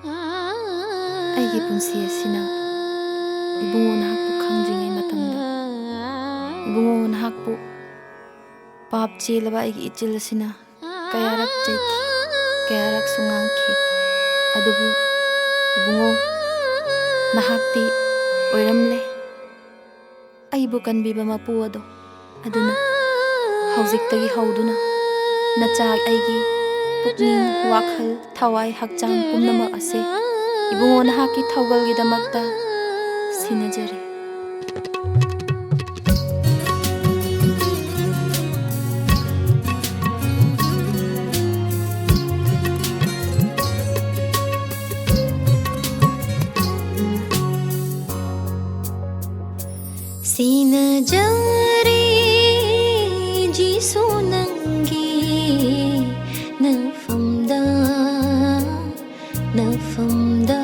ꯑꯩꯒꯤ ꯄꯨꯟꯁꯤ ꯑꯁꯤꯅ ꯏꯕꯨꯡꯉꯣ ꯅꯍꯥꯛꯄꯨ ꯈꯪꯗ꯭ꯔꯤꯉꯩ ꯃꯇꯝꯗ ꯏꯕꯨꯡꯉꯣ ꯅꯍꯥꯛꯄꯨ ꯄꯥꯞ ꯆꯦꯜꯂꯕ ꯑꯩꯒꯤ ꯏꯆꯤꯜ ꯑꯁꯤꯅ ꯀꯌꯥꯔꯛ ꯆꯩꯈꯤ, ꯀꯌꯥꯔꯛꯁꯨ ꯉꯥꯡꯈꯤ꯫ ꯑꯗꯨꯕꯨ ꯏꯕꯨꯡꯉꯣ, ꯅꯍꯥꯛꯇꯤ ꯑꯣꯏꯔꯝꯂꯦ ꯑꯩꯕꯨ ꯀꯟꯕꯤꯕ ꯃꯄꯨ ꯑꯗꯣ꯫ ꯑꯗꯨꯅ ꯍꯧꯖꯤꯛꯇꯒꯤ ꯍꯧꯗꯨꯅ ꯅꯆꯥ ꯑꯩꯒꯤ ꯄꯨꯛꯅꯤꯡ, ꯋꯥꯈꯜ, ꯊꯋꯥꯏ, ꯍꯛꯆꯥꯡ ꯄꯨꯝꯅꯃꯛ ꯑꯁꯦ ꯏꯕꯨꯡꯉꯣ ꯅꯍꯥꯛꯀꯤ ꯊꯧꯒꯜꯒꯤꯗꯃꯛꯇ ꯁꯤꯟꯅꯖꯔꯤ꯫ ꯁꯤꯅꯖꯔꯦ ꯖꯤꯁꯨ ꯅꯪꯒꯤ ꯅꯐꯝꯗ, ꯅꯐꯝꯗ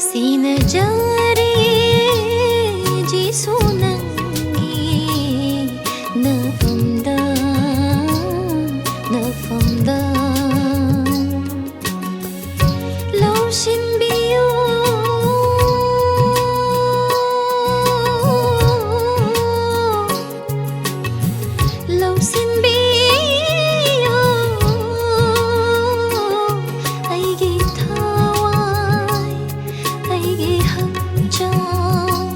ꯁꯤꯅꯖꯔꯦ ꯖꯤꯁꯨ ꯅꯪꯒꯤ ꯅꯐꯝꯗ, ꯅꯐꯝꯗ ꯂꯧꯁꯤꯟꯕꯤꯌꯨ ꯂꯧꯁꯤꯟꯕꯤꯌꯨ ꯑꯩꯒꯤ ꯊꯋꯥꯏ, ꯑꯩꯒꯤ ꯍꯛꯆꯥꯡ,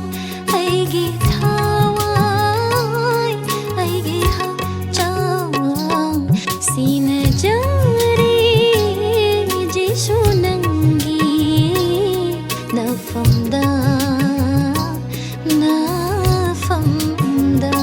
ꯑꯩꯒꯤ ꯊꯋꯥꯏ, ꯑꯩꯒꯤ ꯍꯛꯆꯥꯡ ꯁꯤꯅꯖꯔꯦ ꯖꯤꯁꯨ ꯅꯪꯒꯤ ꯅꯐꯝꯗ, ꯅꯐꯝꯗ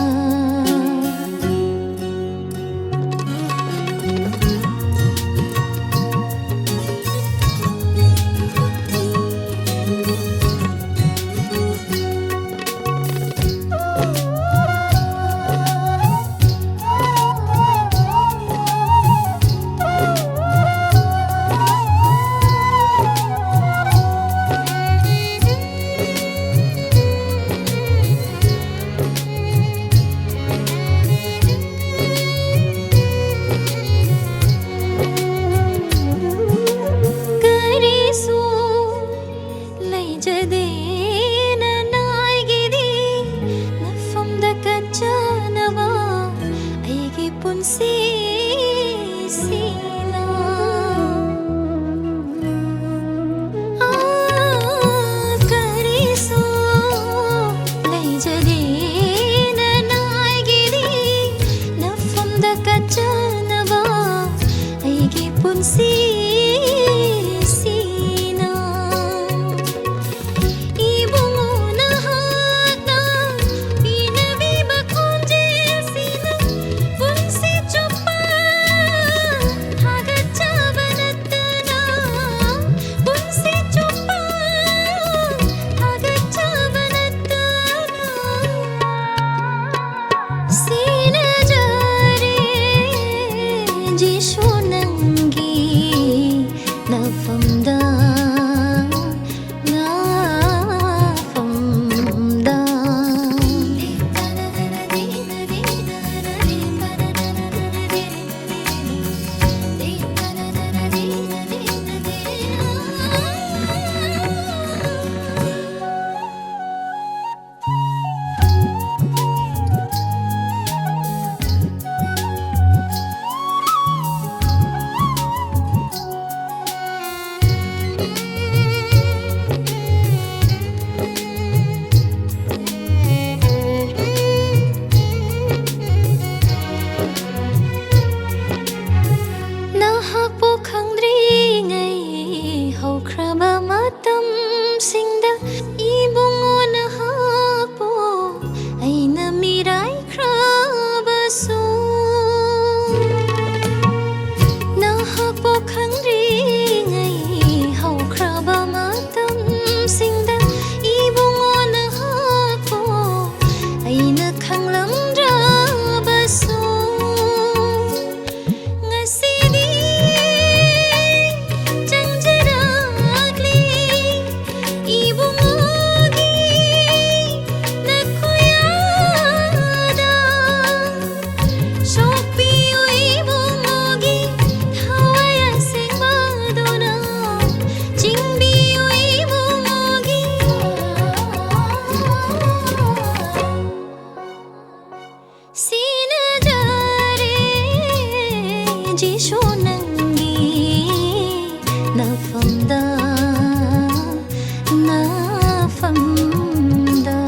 ꯃꯐꯝꯗ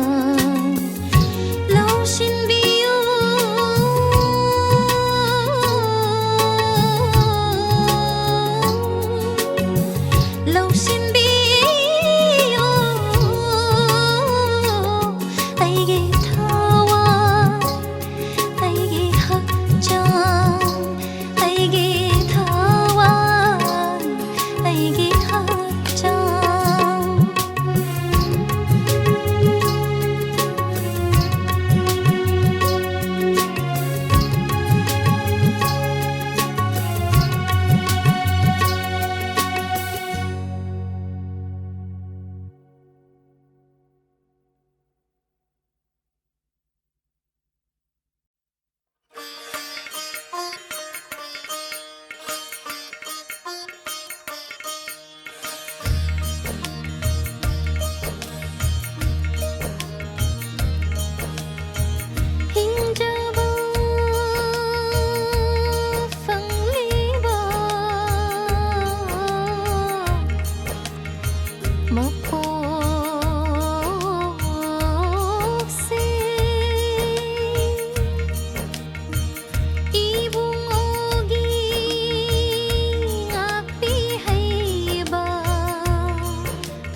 ꯂꯧꯁꯤꯟꯕꯤꯌꯨ ꯂꯧꯁꯤꯟꯕꯤꯌꯨ ꯑꯩꯒꯤ ꯊꯋꯥꯏ ꯑꯩꯒꯤ ꯍꯛꯆꯥꯡ ꯑꯩꯒꯤ ꯊꯋꯥꯏ ꯑꯩꯒꯤ ꯍꯛꯆꯥꯡ ꯍꯤꯡꯖꯕ ꯐꯪꯂꯤꯕ ꯃꯄꯣꯛꯁꯦ 이붕어기 ꯉꯥꯛꯄꯤꯍꯩꯕ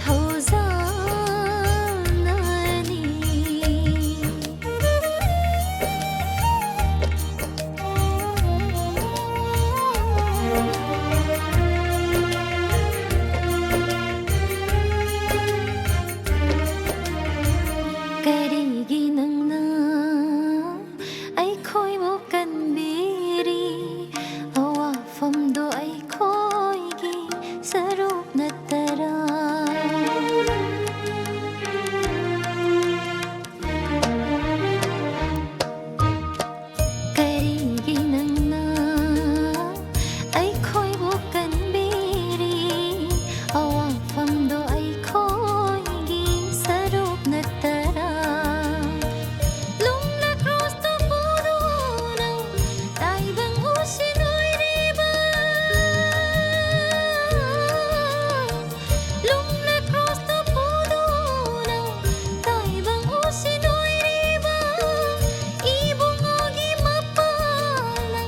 ꯊꯧꯖꯥꯜꯅꯅꯤ ꯀꯔꯤꯒꯤ ꯅꯪꯅ ꯑꯩꯈꯣꯏꯕꯨ ꯀꯟꯕꯤꯔꯤ ꯑꯋꯥꯐꯝꯗꯣ ꯑꯩꯈꯣꯏꯒꯤ ꯁꯔꯨꯛ ꯅꯠꯇꯔꯥ ꯀꯔꯤꯒꯤ ꯅꯪꯅ ꯑꯩꯈꯣꯏꯕꯨ ꯀꯟꯕꯤꯔꯤ ꯑꯋꯥꯐꯝꯗꯣ ꯑꯩꯈꯣꯏꯒꯤ ꯁꯔꯨꯛ ꯅꯠꯇꯔꯥ ꯂꯨꯝꯅ ꯀ꯭ꯔꯣꯁꯇ ꯄꯨꯗꯨꯅ ꯇꯥꯏꯕꯪ ꯎꯁꯤꯟ ꯑꯣꯏꯔꯤꯕ lumna crosta puduna taibang usin oiriba ibungogi mapala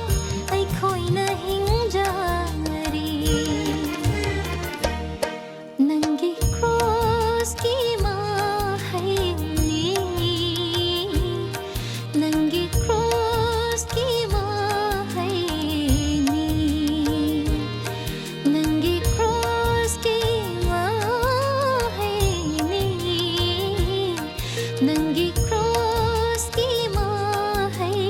ay ko'y nahingjari nanggi cross ki mahayni nanggi cross ki mahayni nanggi cross ki mahayni nanggi cross ki mahayni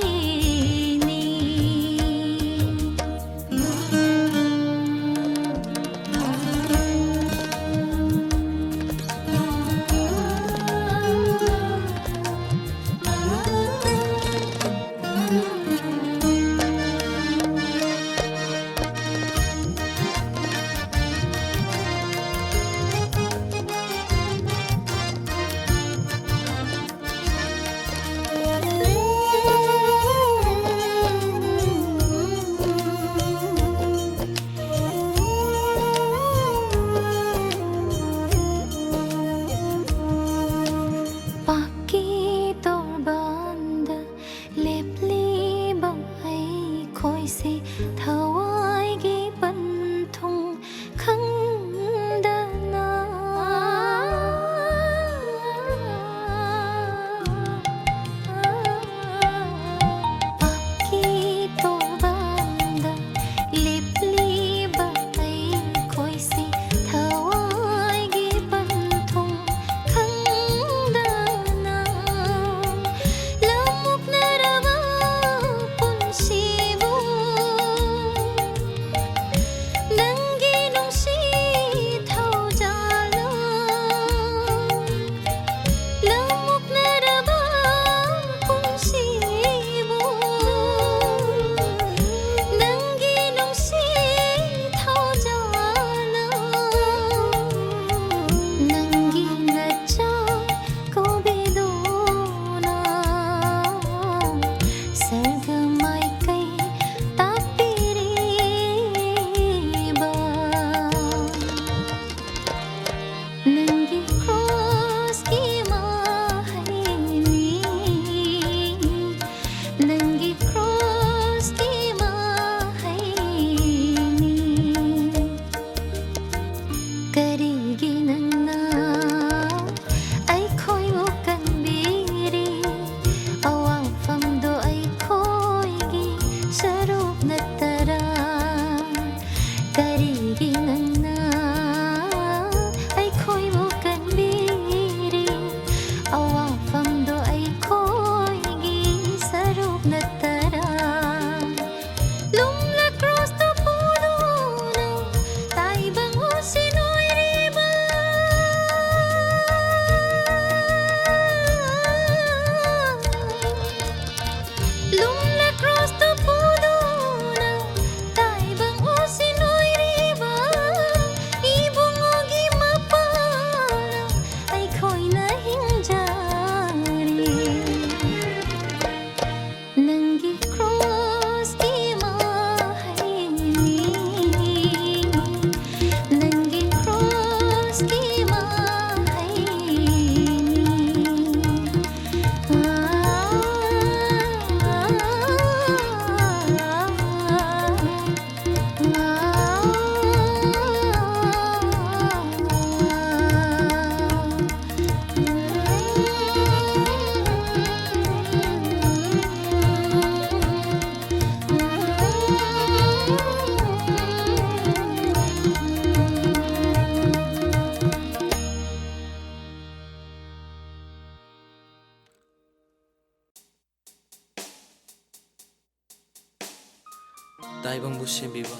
ꯇꯥꯏꯕꯪꯕꯨ ꯁꯦꯝꯕꯤꯕ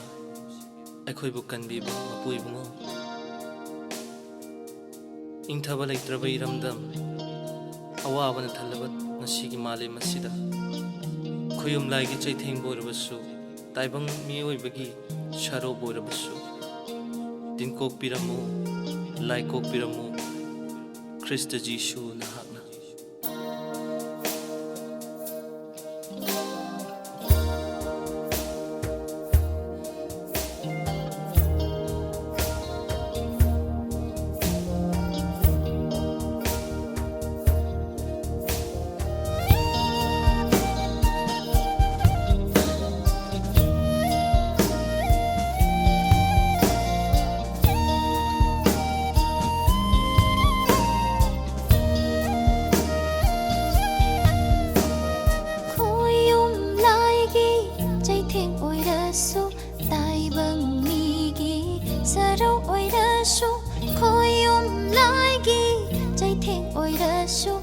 ꯑꯩꯈꯣꯏꯕꯨ ꯀꯟꯕꯤꯕ ꯃꯄꯨ ꯏꯕꯨꯡꯉꯣ ꯏꯪꯊꯕ ꯂꯩꯇ꯭ꯔꯕ ꯏꯔꯝꯗꯝ ꯑꯋꯥꯕꯅ ꯊꯜꯂꯕ ꯉꯁꯤꯒꯤ ꯃꯥꯂꯦꯝ ꯑꯁꯤꯗ ꯈꯨꯌꯨꯝ ꯂꯥꯏꯒꯤ ꯆꯩꯊꯦꯡꯕꯨ ꯑꯣꯏꯔꯕꯁꯨ ꯇꯥꯏꯕꯪ ꯃꯤꯑꯣꯏꯕꯒꯤ ꯁꯔꯣꯞ ꯑꯣꯏꯔꯕꯁꯨ ꯇꯤꯟꯀꯣꯛꯄꯤꯔꯝꯃꯨ ꯂꯥꯏꯀꯣꯛꯄꯤꯔꯝꯃꯨ ꯈ꯭ꯔꯤꯁꯇ ꯖꯤꯁꯨ ꯅꯍꯥꯛꯅ ꯈꯣꯏꯌꯨꯝ ꯂꯥꯏꯒꯤ ꯆꯩꯊꯦꯡ ꯑꯣꯏꯔꯁꯨ ꯇꯥꯏꯕꯪ ꯃꯤꯒꯤ ꯁꯔꯧ ꯑꯣꯏꯔꯁꯨ ꯈꯣꯏꯌꯨꯝ ꯂꯥꯏꯒꯤ ꯆꯩꯊꯦꯡ ꯑꯣꯏꯔꯁꯨ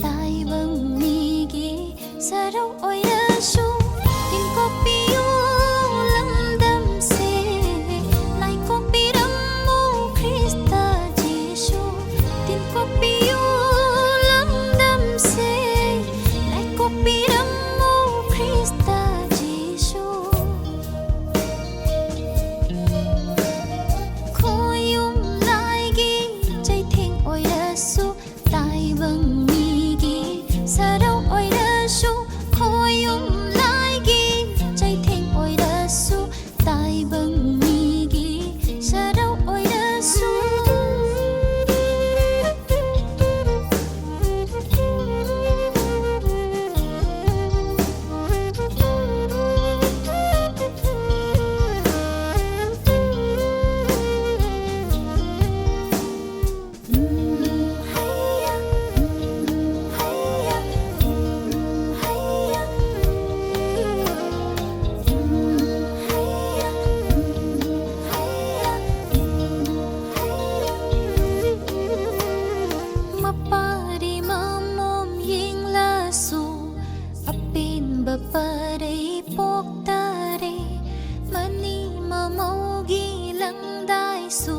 ꯇꯥꯏꯕꯪ ꯃꯤꯒꯤ ꯁꯔꯧ ꯑꯣꯏꯔꯁꯨ ꯇꯤꯟꯀꯣꯛꯄꯤꯌꯨ ꯂꯝꯗꯝꯁꯦ ꯂꯥꯏꯀꯣꯛꯄꯤꯔꯝꯃꯨ ꯈ꯭ꯔꯤꯁꯇ ꯖꯤꯁꯨ ꯇꯤꯟꯀꯣꯛꯄꯤꯌꯨ ꯂꯝꯗꯝꯁꯦ ꯂꯥꯏꯀꯣꯛꯄꯤꯔꯝꯃꯨ ꯈ꯭ꯔꯤꯁꯇ ꯖꯤꯁꯨ ꯈꯣꯏꯌꯨꯝ ꯂꯥꯏꯒꯤ ꯆꯩꯊꯦꯡ ꯑꯣꯏꯔꯁꯨ ꯇꯥꯏꯕꯪ ꯃꯤꯒꯤ ꯁꯔꯧ ꯑꯣꯏꯔꯁꯨ ꯈꯣꯏꯌꯨꯝ ꯂꯥꯏꯒꯤ ꯆꯩꯊꯦꯡ ꯑꯣꯏꯔꯁꯨ ꯇꯥꯏꯕꯪ ꯃꯤꯒꯤ ꯁꯔꯧ ꯑꯣꯏꯔꯁꯨ ꯃꯄꯥꯔꯤ ꯃꯃꯣꯝ ꯌꯦꯡꯂꯁꯨ ꯑꯄꯦꯟꯕ ꯄꯔꯩ ꯄꯣꯛꯇꯔꯦ ꯃꯅꯤ ꯃꯃꯧꯒꯤ ꯂꯪꯗꯥꯏꯁꯨ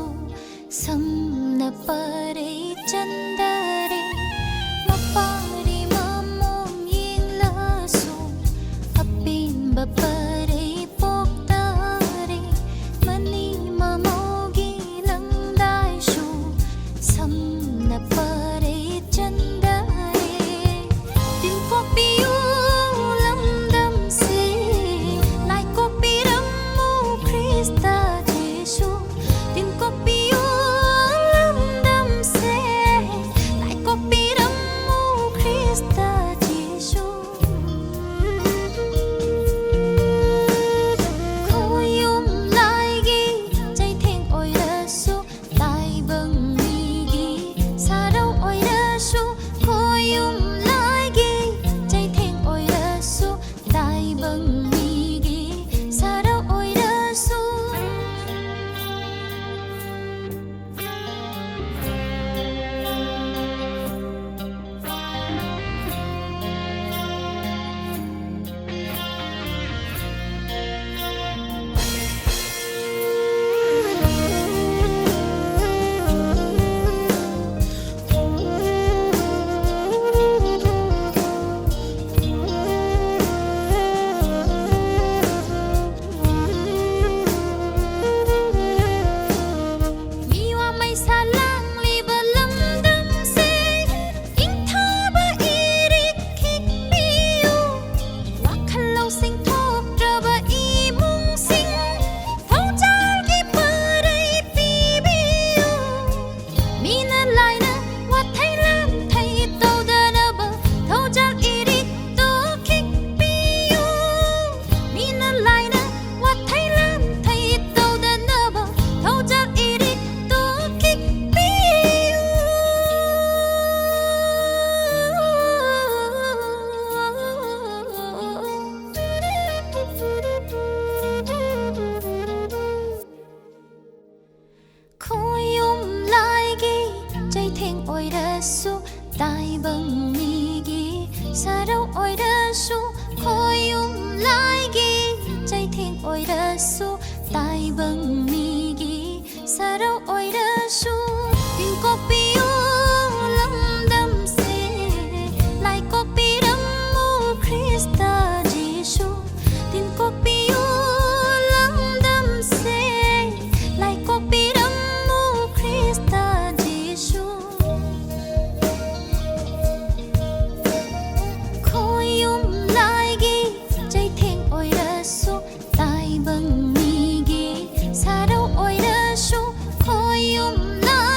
ꯁꯝꯅ ꯄꯔꯩ ꯆꯟꯗꯔꯦ ꯃꯄꯥꯔꯤ ꯃꯃꯣꯝ ꯌꯦꯡꯂꯁꯨ ꯑꯄꯦꯟꯕ ꯄꯔꯩ ꯄꯣꯛꯇꯔꯦ ꯃꯅꯤ ꯃꯃꯧꯒꯤ ꯂꯪꯗꯥꯏꯁꯨ ꯁꯝꯅ ꯄꯔꯩ ꯆꯟꯗꯔꯦ ꯇꯤꯟꯀꯣꯛꯄꯤꯌꯨ ꯂꯝꯗꯝꯁꯦ ꯂꯥꯏꯀꯣꯛꯄꯤꯔꯝꯃꯨ ꯈ꯭ꯔꯤꯁꯇ ꯖꯤꯁꯨ ꯇꯤꯟꯀꯣꯛꯄꯤꯌꯨ ꯂꯝꯗꯝꯁꯦ ꯂꯥꯏꯀꯣꯛꯄꯤꯔꯝꯃꯨ ꯈ꯭ꯔꯤꯁꯇ ꯖꯤꯁꯨ ꯈꯣꯏꯌꯨꯝ ꯂꯥꯏꯒꯤ ꯆꯩꯊꯦꯡ ꯑꯣꯏꯔꯁꯨ ꯇꯥꯏꯕꯪ ꯃꯤꯒꯤ ꯁꯔꯧ ꯑꯣꯏꯔꯁꯨ ꯈꯣꯏꯌꯨꯝ ꯂꯥꯏꯒꯤ ꯆꯩꯊꯦꯡ ꯑꯣꯏꯔꯁꯨ ꯇꯥꯏꯕꯪ ꯃꯤꯒꯤ ꯁꯔꯧ ꯑꯣꯏꯔꯁꯨ 미와 maysalang liba lamdamse ingthaba irikikpiyo wakhalaw singthokdraba imungsing thawjalgi paray pibiyo mina laina wathailam thai tawdanaba thawjal irik tokikpiyo mina laina wathailam thai tawdanaba thawjal irik tokikpiyo ꯈꯣꯏꯌꯨꯝ ꯂꯥꯏꯒꯤ ꯆꯩꯊꯦꯡ ꯑꯣꯏꯔꯁꯨ ꯇꯥꯏꯕꯪ ꯃꯤꯒꯤ ꯁꯔꯧ ꯑꯣꯏꯔꯁꯨ ꯈꯣꯏꯌꯨꯝ ꯂꯥꯏꯒꯤ ꯆꯩꯊꯦꯡ thiên ôi đơ su tai bâng mi gi sa đâu ôi đơ su tin có piu lâm đâm se lại có pi đâm mu Christa Giêsu tin có piu lâm đâm se lại có pi đâm mu Christa Giêsu khôi lại giใจเท่งโอยเดอสุตายเบิ่งมีกีสาดาวโอยเดอสุคอยยุ่มลา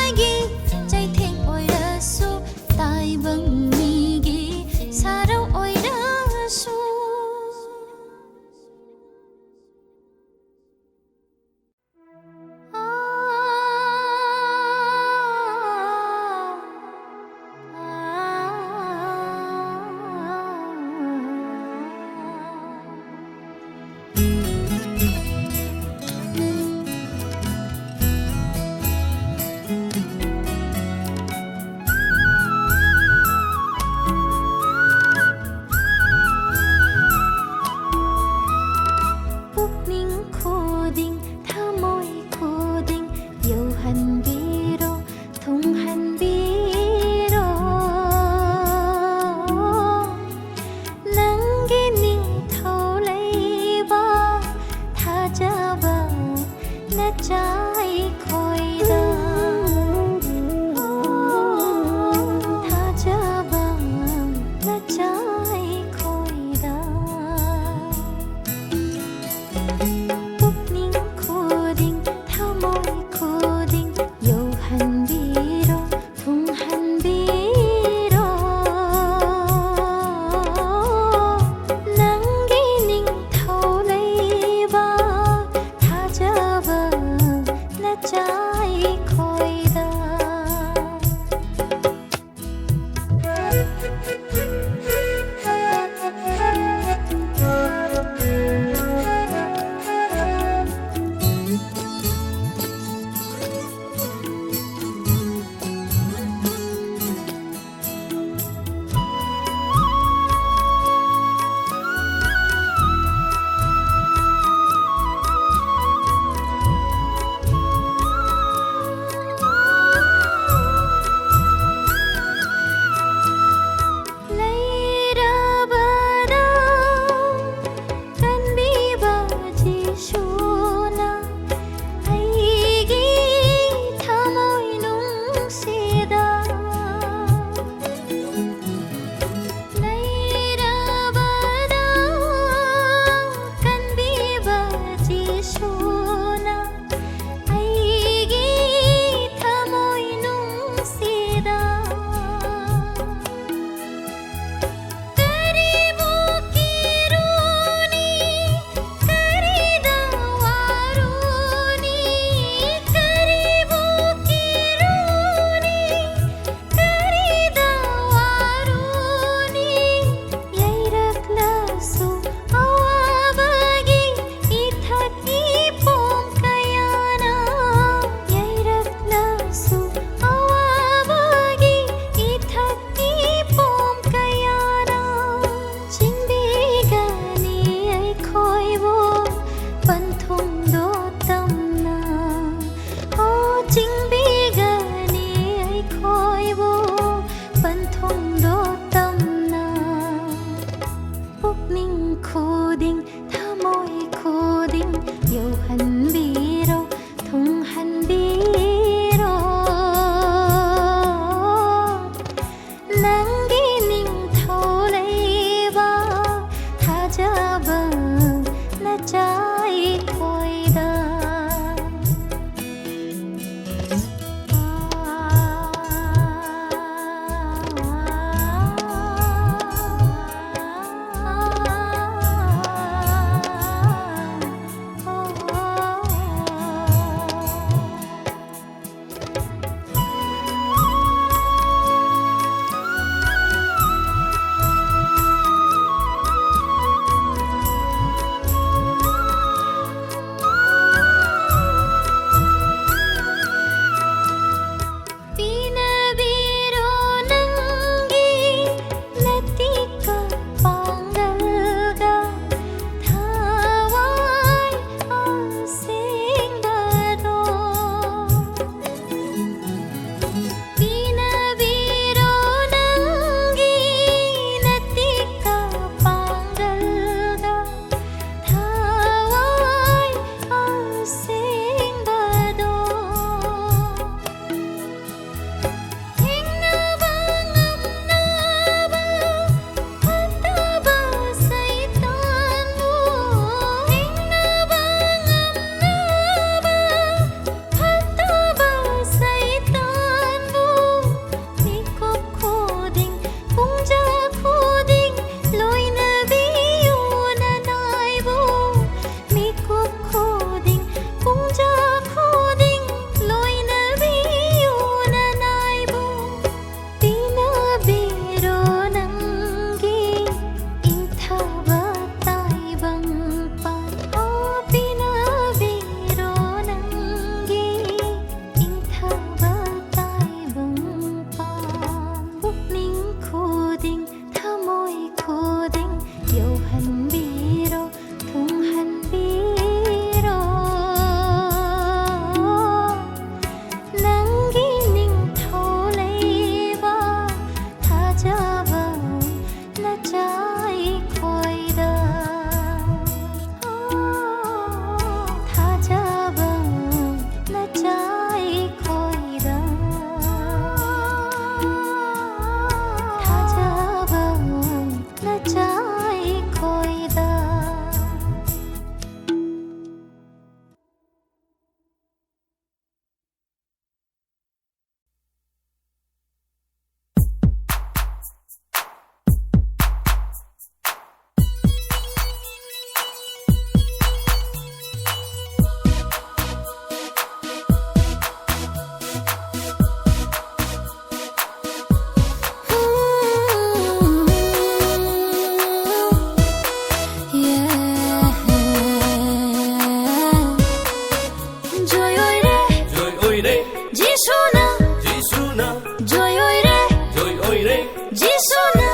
Jisuna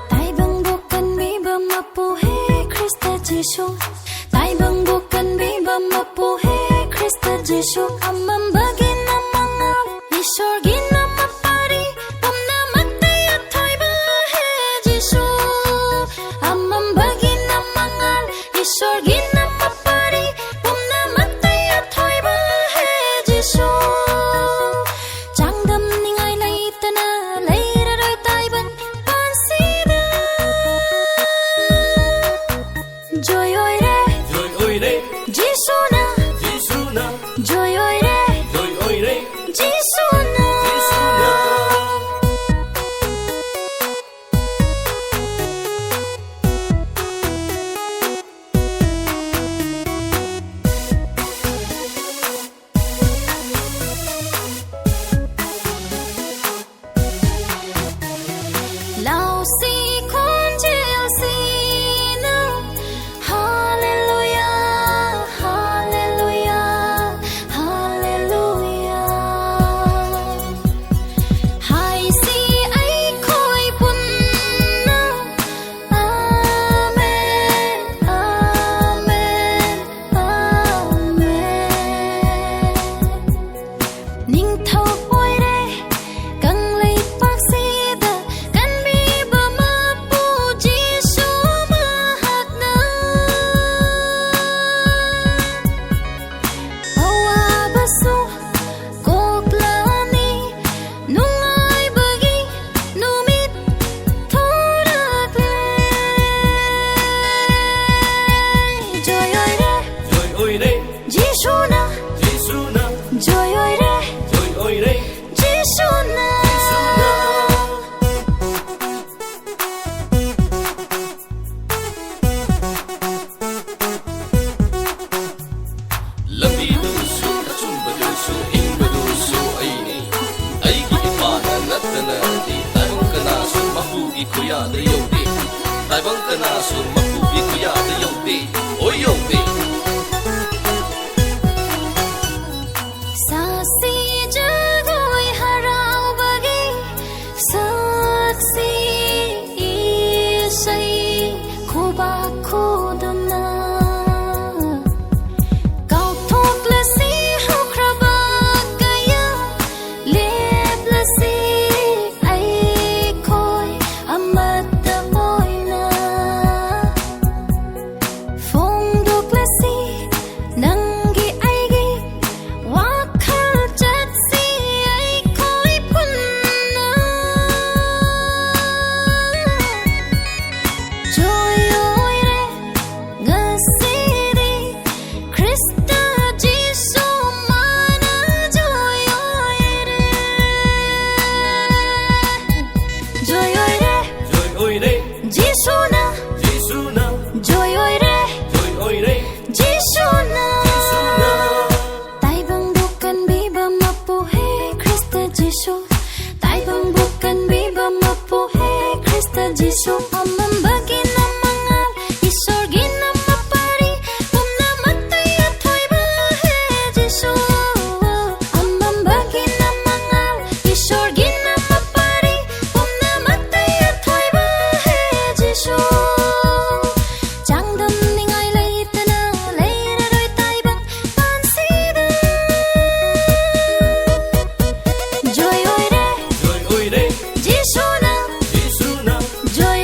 Tai bang bukan biba mapuhe Krista Jisu Tai bang bukan biba mapuhe Krista Jisu Amam bagi namangal Isor gina mapari Pamna matay at hoy bahe Jisu Amam bagi namangal Isor gina mapari Pamna matay at hoy bahe Jisu Changdam ningay laytana Layraroy tayban pansida Joy oire Jisuna Joy oire Jisuna Lao si con jil si na Hallelujah Hallelujah Hallelujah Hai si ai khoi pun na Amen Amen Amen Ning thau oi re Kang lay pak si da Kan bi ba ma pu Jisu mahak na Awa basu Kok lani Nung ay bagi Numit Thorak le Joy oi re Jisu na Joy oi re Jisu na ꯂꯝꯕꯤꯗꯨꯁꯨ ꯑꯆꯨꯝꯕꯗꯨꯁꯨ ꯍꯤꯡꯕꯗꯨꯁꯨ ꯑꯩꯅꯤ ꯑꯩꯒꯤ ꯏꯄꯥꯅ ꯅꯠꯇꯅꯗꯤ ꯇꯥꯏꯕꯪ ꯀꯅꯥꯁꯨ ꯃꯄꯨꯒꯤ ꯈꯨꯌꯥꯗ ꯌꯧꯗꯦ ꯇꯥꯏꯕꯪ ꯀꯅꯥꯁꯨ ꯃꯄꯨꯒꯤ ꯈꯨꯌꯥꯗ ꯌꯧꯗꯦ ꯍꯣꯏ ꯌꯧꯗꯦ Sasi jagoy harau bagi Saksi isay Kubak kudamna Kau thok lasi hukrabak gaya Lep lasi ay koy Amat damoy na Phong duk lasi Nanggi aigi Wakal chat si ay koy punna Joy oire Ngasiri Krista Jisu mana joy oire Joy oire Jisu na Joy oire Jisu na Tai bang bukan biba mapuhe Krista Jisu Tai bang bukan biba mapuhe Krista Jisu Amam bagi namangal Isor gina mapari Pamna matay at hoy bahe Jisu Amam bagi namangal Isor gina mapari Pamna matay at hoy bahe Jisu Changdam ningay laytana Layraroy taybang pansida Joy oire Jisu na Joy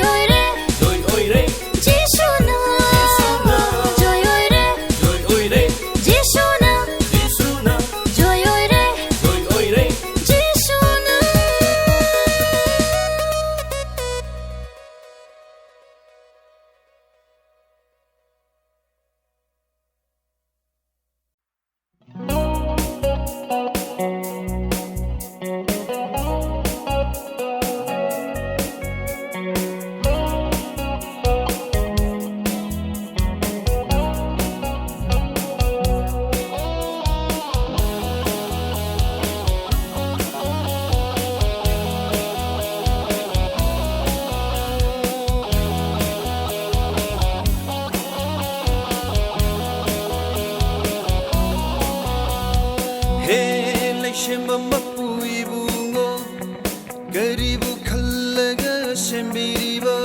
ꯀꯔꯤꯕꯨ ꯈꯜꯂꯒ ꯁꯦꯝꯕꯤꯔꯤꯕ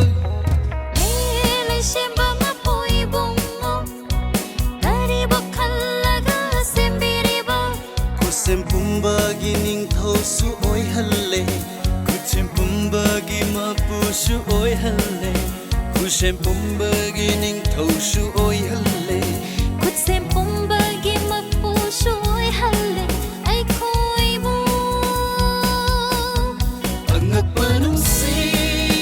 ꯍꯦꯂꯩ ꯁꯦꯝꯕ ꯃꯄꯨꯏꯕꯨꯡꯉꯣ ꯀꯔꯤꯕꯨ ꯈꯜꯂꯒ ꯁꯦꯝꯕꯤꯔꯤꯕ ꯈꯨꯠꯁꯦꯝ ꯄꯨꯝꯕꯒꯤ ꯅꯤꯡꯊꯧꯁꯨ ꯑꯣꯏꯍꯜꯂꯦ ꯈꯨꯠꯁꯦꯝ ꯄꯨꯝꯕꯒꯤ ꯃꯄꯨꯁꯨ ꯑꯣꯏꯍꯜꯂꯦ ꯈꯨꯠꯁꯦꯝ ꯄꯨꯝꯕꯒꯤ ꯅꯤꯡꯊꯧꯁꯨ ꯑꯣꯏꯍꯜꯂꯦ ꯈꯨꯠꯁꯦꯝ ꯄꯨꯝꯕꯒꯤ ꯃꯄꯨꯁꯨ ꯑꯣꯏꯍꯜꯂꯦ ꯑꯩꯈꯣꯏꯕꯨ ꯑꯉꯛꯄ ꯅꯨꯡꯁꯤꯕꯅꯤ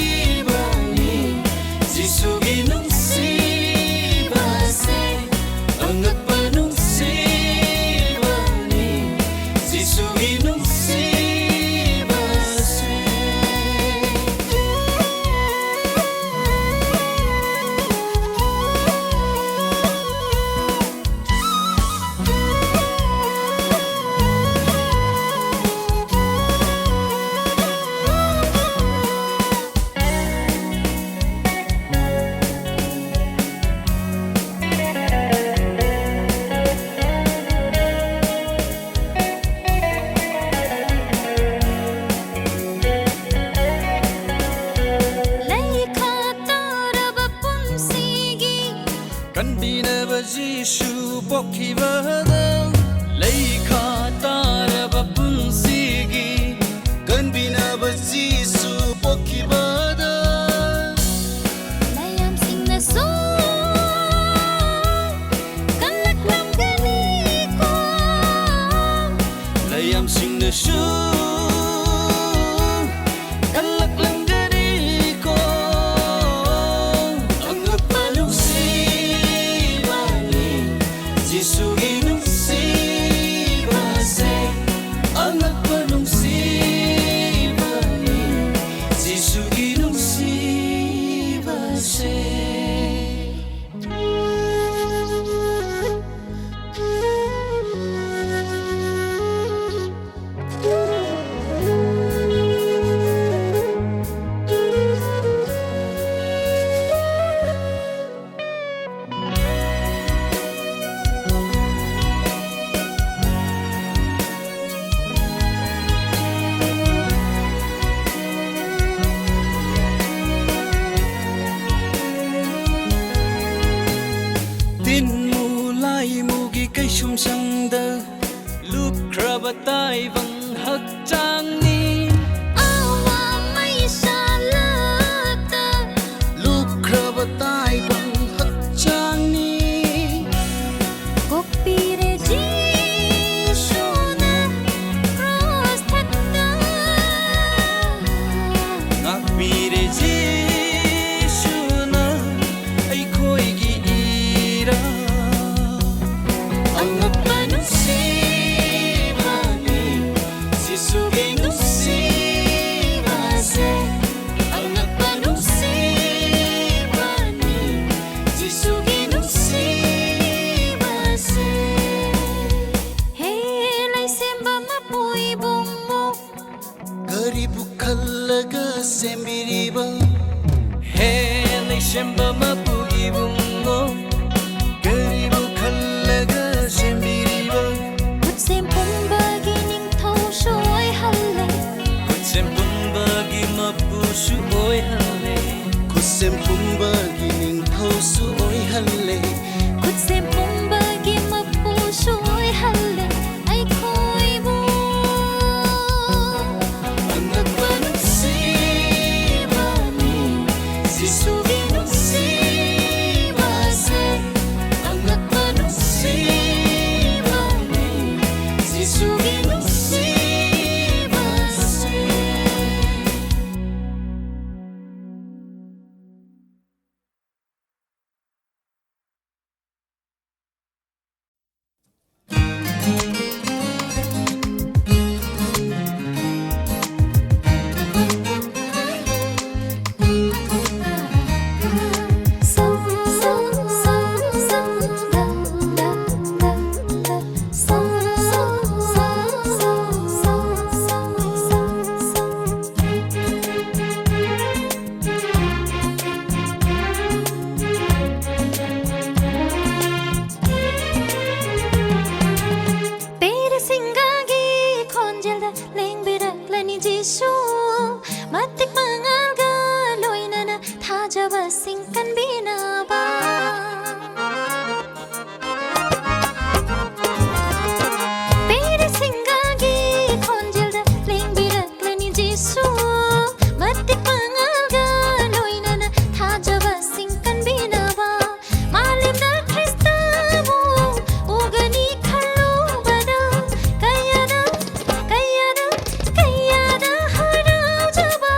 ꯖꯤꯁꯨꯒꯤ ꯅꯨꯡꯁꯤꯕꯁꯦ ꯑꯉꯛꯄ ꯅꯨꯡꯁꯤꯕꯅꯤ ꯖꯤꯁꯨꯒꯤ ꯅꯨꯡꯁꯤꯕꯁꯦ ꯂꯩꯈꯥ ꯇꯥꯔꯕ ꯄꯨꯟꯁꯤꯒꯤ ꯀꯟꯕꯤꯅꯕ ꯖꯤꯁꯨ ꯄꯣꯛꯈꯤꯕꯗ ꯂꯩꯈꯥ ꯇꯥꯔꯕ ꯄꯨꯟꯁꯤꯒꯤ ꯀꯟꯕꯤꯅꯕ ꯖꯤꯁꯨ ꯄꯣꯛꯈꯤꯕꯗ ꯃꯌꯥꯝꯁꯤꯡꯅꯁꯨ ꯀꯜꯂꯛꯂꯝꯒꯅꯤꯀꯣ ꯂꯌꯥꯝꯁꯤꯡꯅꯁꯨ ꯀꯜꯂꯛꯂꯝꯒꯅꯤꯀꯣ ꯑꯉꯛꯄ ꯅꯨꯡꯁꯤꯕꯅꯤ ꯖꯤꯁꯨꯒꯤ ꯅꯨꯡꯁꯤꯕꯁꯦ ꯑꯉꯛꯄ ꯅꯨꯡꯁꯤꯕꯅꯤ ꯖꯤꯁꯨꯒꯤ ꯅꯨꯡꯁꯤꯕꯁꯦ ꯇꯤꯟꯃꯨ ꯂꯥꯏꯃꯨꯒꯤ ꯀꯩꯁꯨꯝꯁꯪꯗ ꯂꯨꯞꯈ꯭ꯔꯕ ꯇꯥꯏꯕꯪ ꯍꯛꯆꯥꯡꯅꯤ ꯑꯋꯥ ꯃꯩꯁꯥꯂꯛꯇ ꯂꯨꯞꯈ꯭ꯔꯕ ꯇꯥꯏꯕꯪ ꯍꯛꯆꯥꯡꯅꯤ ꯀꯣꯛꯄꯤꯔꯦ ꯖꯤꯁꯨꯅ ꯀ꯭ꯔꯣꯁ ꯊꯛꯇ ꯉꯥꯛꯄꯤꯔꯦ ꯖꯤꯁꯨꯅ ꯑꯩꯈꯣꯏꯒꯤ ꯏꯔꯥꯜ ꯑꯉꯛꯄ ꯅꯨꯡꯁꯤꯕꯅꯤ ꯖꯤꯁꯨꯒꯤ ꯅꯨꯡꯁꯤꯕꯁꯦ ꯑꯉꯛꯄ ꯅꯨꯡꯁꯤꯕꯅꯤ ꯖꯤꯁꯨꯒꯤ ꯅꯨꯡꯁꯤꯕꯁꯦ ꯍꯦꯂꯩ ꯁꯦꯝꯕ ꯃꯄꯨꯏꯕꯨꯡꯉꯣ ꯀꯔꯤꯕꯨ ꯈꯜꯂꯒ ꯁꯦꯝꯕꯤꯔꯤꯕ ꯍꯦꯂꯩ ꯁꯦꯝꯕ ꯃꯄꯨꯏꯕꯨꯡꯉꯣ ꯀꯔꯤꯕꯨ ꯈꯜꯂꯒ ꯁꯦꯝꯕꯤꯔꯤꯕ ꯈꯨꯠꯁꯦꯝ ꯄꯨꯝꯕꯒꯤ ꯅꯤꯡꯊꯧꯁꯨ ꯑꯣꯏꯍꯜꯂꯦ ꯈꯨꯠꯁꯦꯝ ꯄꯨꯝꯕꯒꯤ ꯃꯄꯨꯁꯨ ꯑꯣꯏꯍꯜꯂꯦ ꯈꯨꯠꯁꯦꯝ ꯄꯨꯝꯕꯒꯤ ꯅꯤꯡꯊꯧꯁꯨ ꯑꯣꯏꯍꯜꯂꯦ ꯈꯨꯠꯁꯦꯝ ꯄꯨꯝꯕꯒꯤ ꯃꯄꯨꯁꯨ ꯑꯣꯏꯍꯜꯂꯦ ꯑꯩꯈꯣꯏꯕꯨ ꯑꯉꯛꯄ ꯅꯨꯡꯁꯤꯕꯅꯤ ꯖꯤꯁꯨꯒꯤ ꯅꯨꯡꯁꯤꯕꯁꯦ ꯑꯉꯛꯄ ꯅꯨꯡꯁꯤꯕꯅꯤ ꯖꯤꯁꯨꯒꯤ ꯅꯨꯡꯁꯤꯕꯁꯦ matik mangalga loinana thajaba singkan binaba pere singagi khonjelda lengbirakani jisu matik mangalga loinana thajaba singkan binaba malimda kristabu ugani khallubada kayada harau jaba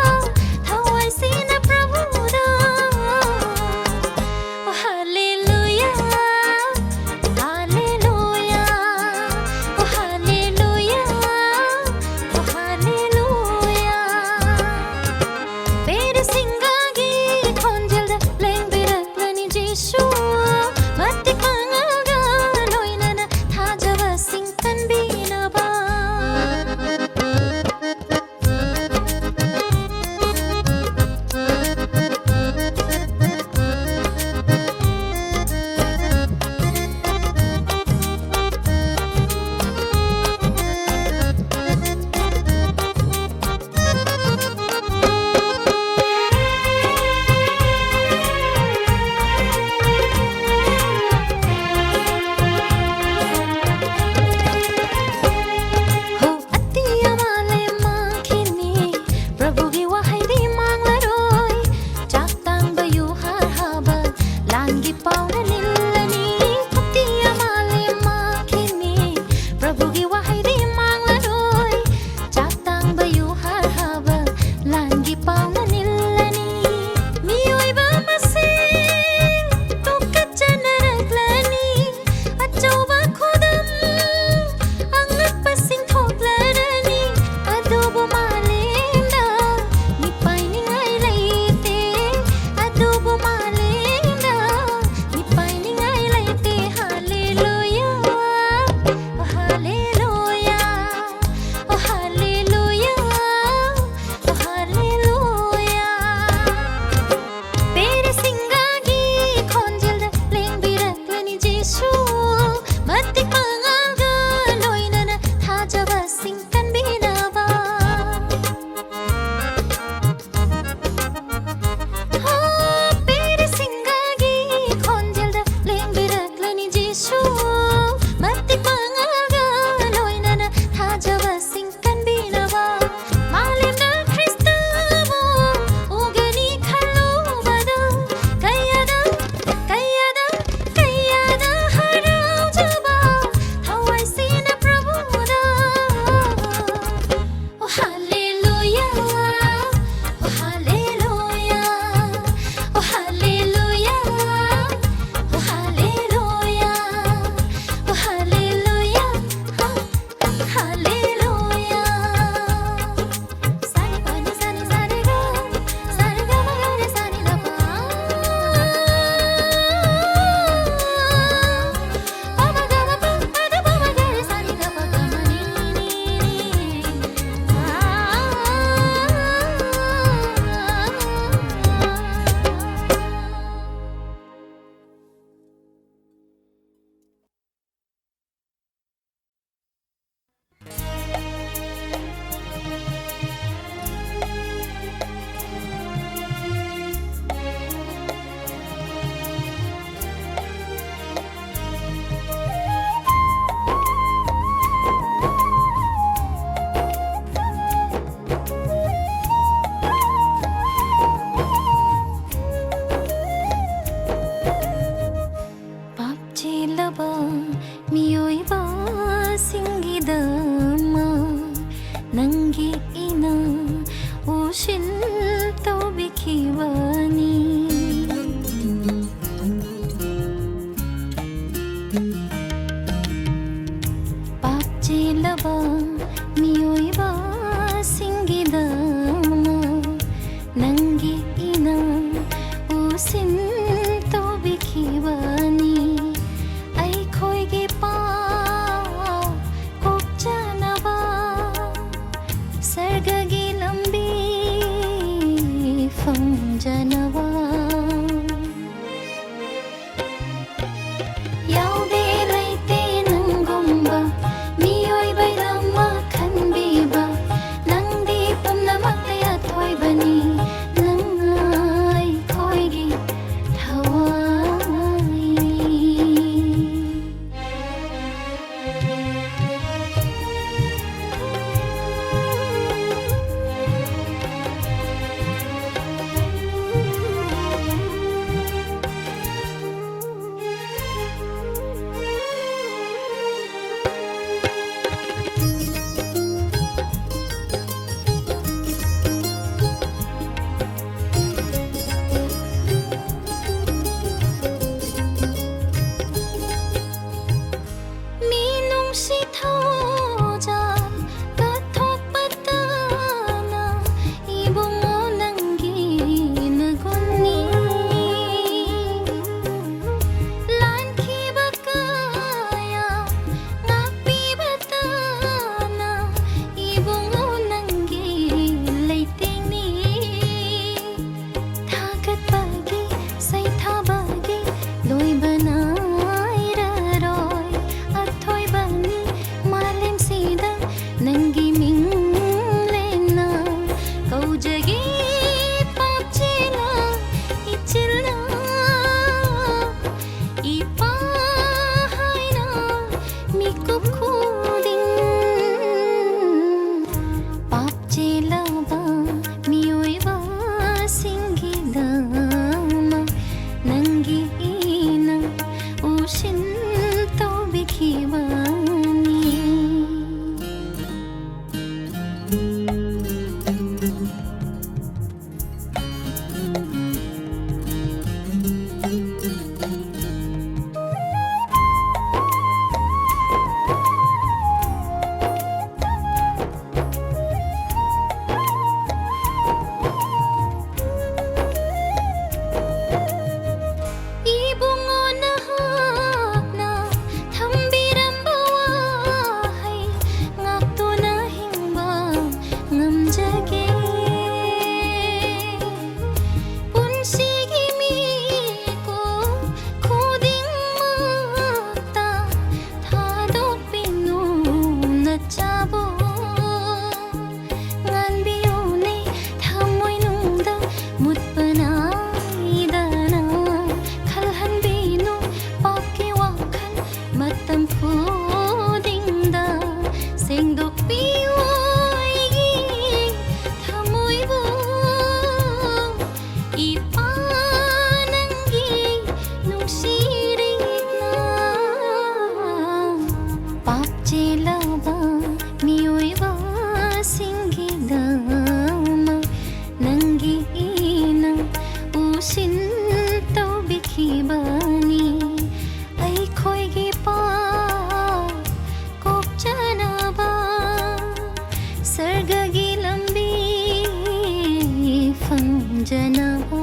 ꯈꯟꯖꯅꯕ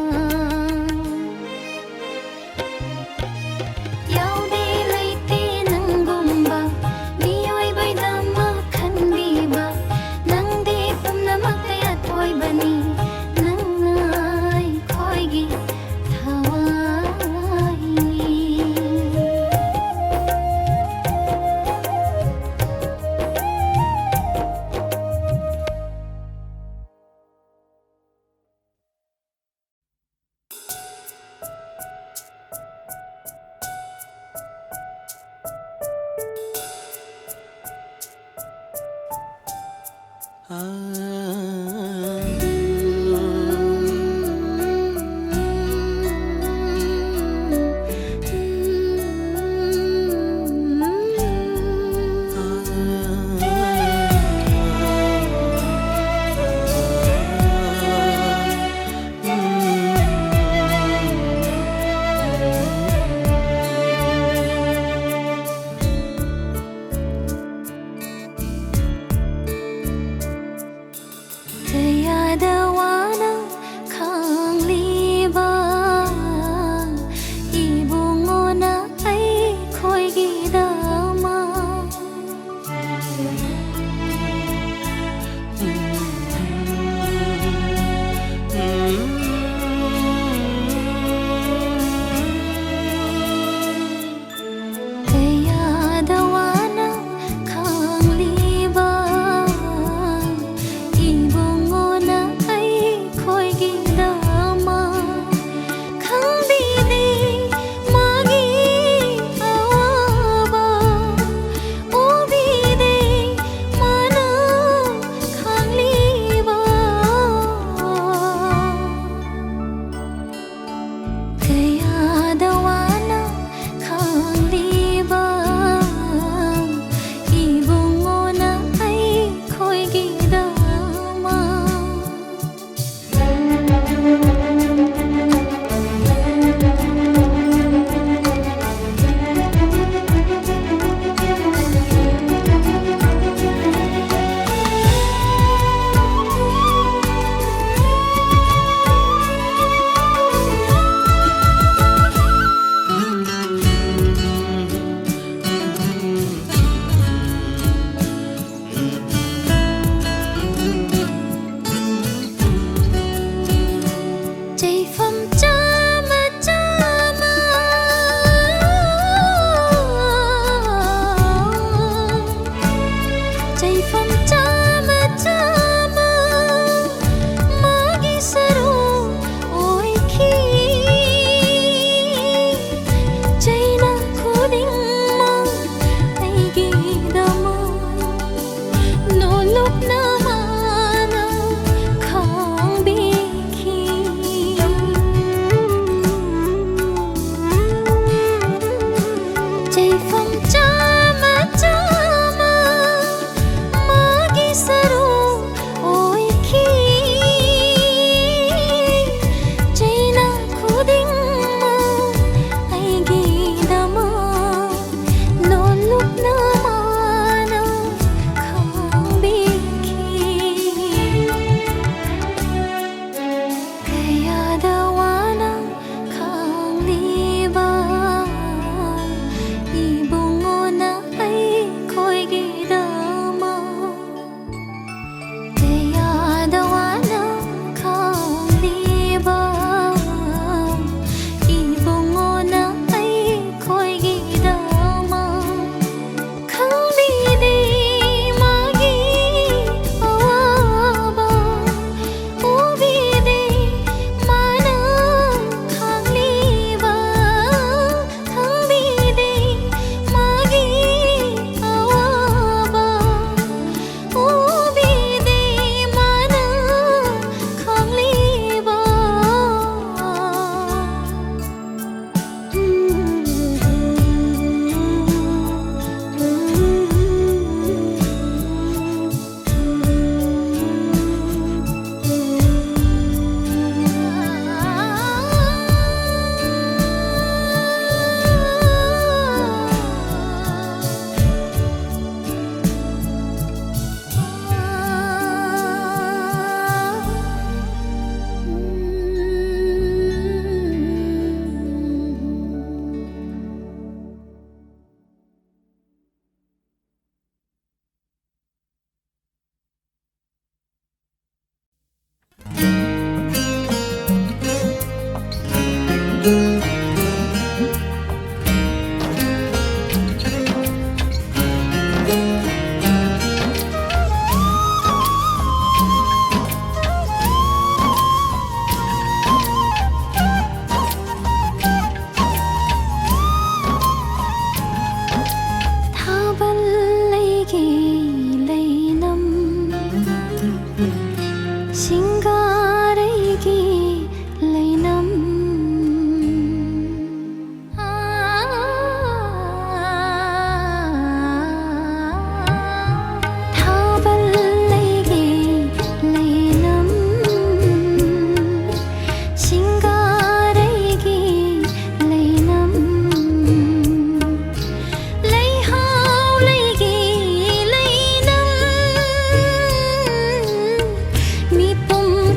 ꯌꯥꯎꯗꯦ ꯂꯩꯇꯦ ꯅꯪꯒꯨꯝꯕ ꯃꯤꯑꯣꯏꯕꯩꯗꯃꯛ ꯈꯟꯕꯤꯕ ꯅꯪꯗꯤ ꯄꯨꯝꯅꯃꯛꯇ ꯑꯊꯣꯏꯕꯅꯤ ꯅꯪꯅ ꯑꯩꯈꯣꯏꯒꯤ ꯊꯋꯥꯏꯅꯤ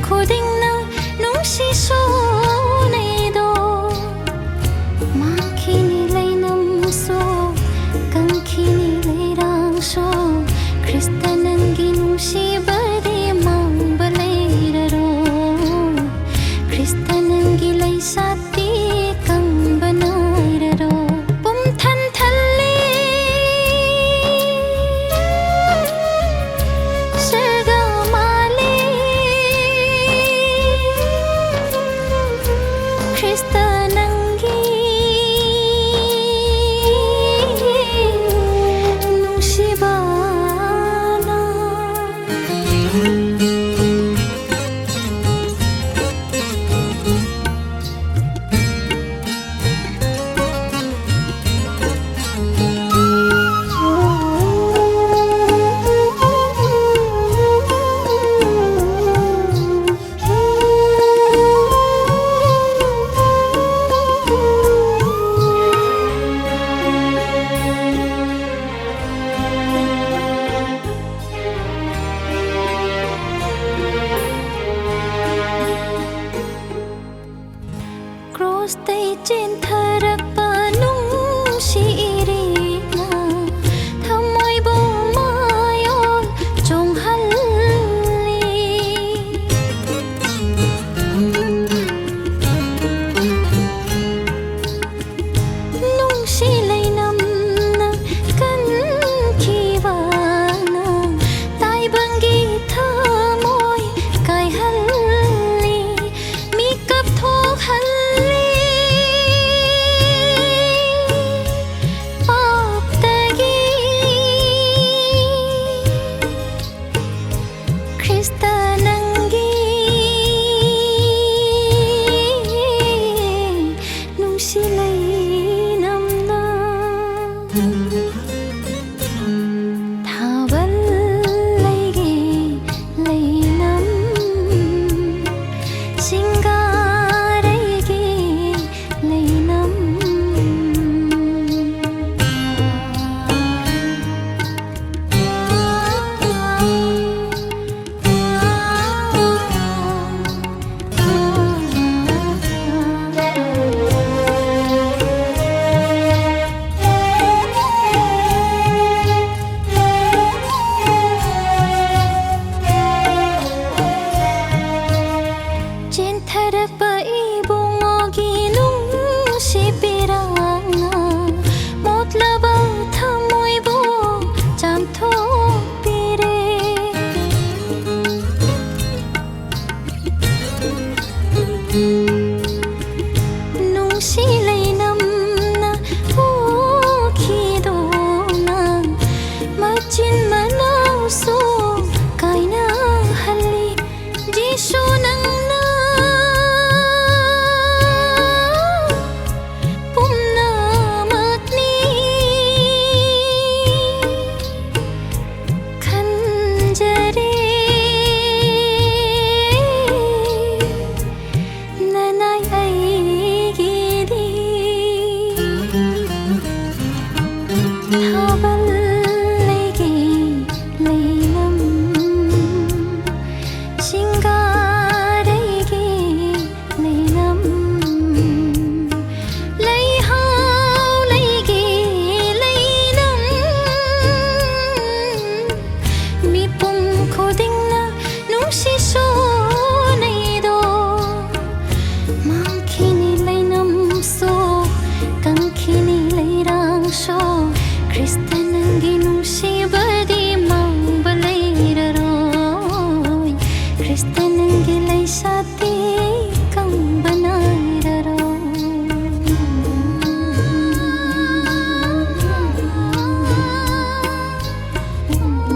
khuding nang nung si so nay do makini lay nam so kang kini lay rang so Krista nang ginung si badi mang balay raro Krista nang gilay sati kang banay raro pum than thalle sarga male Krista nang gi nung si bana cross tay che